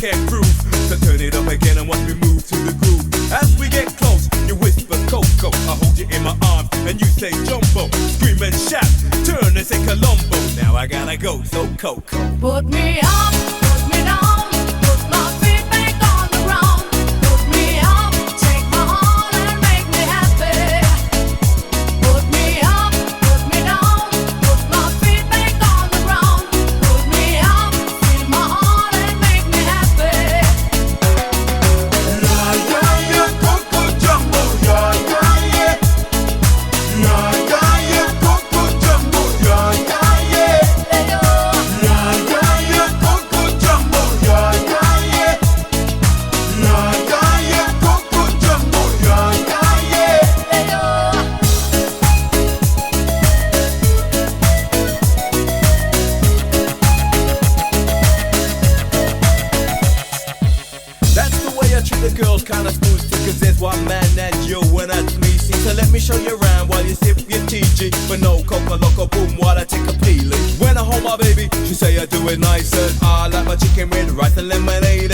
can't prove. So turn it up again and watch me move to the groove. As we get close, you whisper Coco, I hold you in my arms and you say Jamboo. Scream and shout, turn and say Colombo. Now I gotta go, so Coco. Put me up, put me down, put my feet back on the ground. Put me up, take my heart and make me happy. Put me up, put me down, put my feet back on the ground. Put me up, feel my heart and make me happy. Yeah, yeah, yeah, Coco Jamboo, yeah, yeah, yeah. Yeah, yeah, yeah, Coco Jamboo, yeah, yeah, yeah. Yeah, yeah, yeah, Coco Jamboo, yeah, yeah, yeah. Yeah, yeah, yeah, Coco Jamboo, yeah, yeah, yeah. That's the way I treat the girls, kinda smooth stick, cause there's one man and you and that's me. See, so let me show you around while you sip your TG. But no Coco Loco boom while I take a peeling. When I hold my baby, she say I do it nice and I like my chicken with rice and lemonade.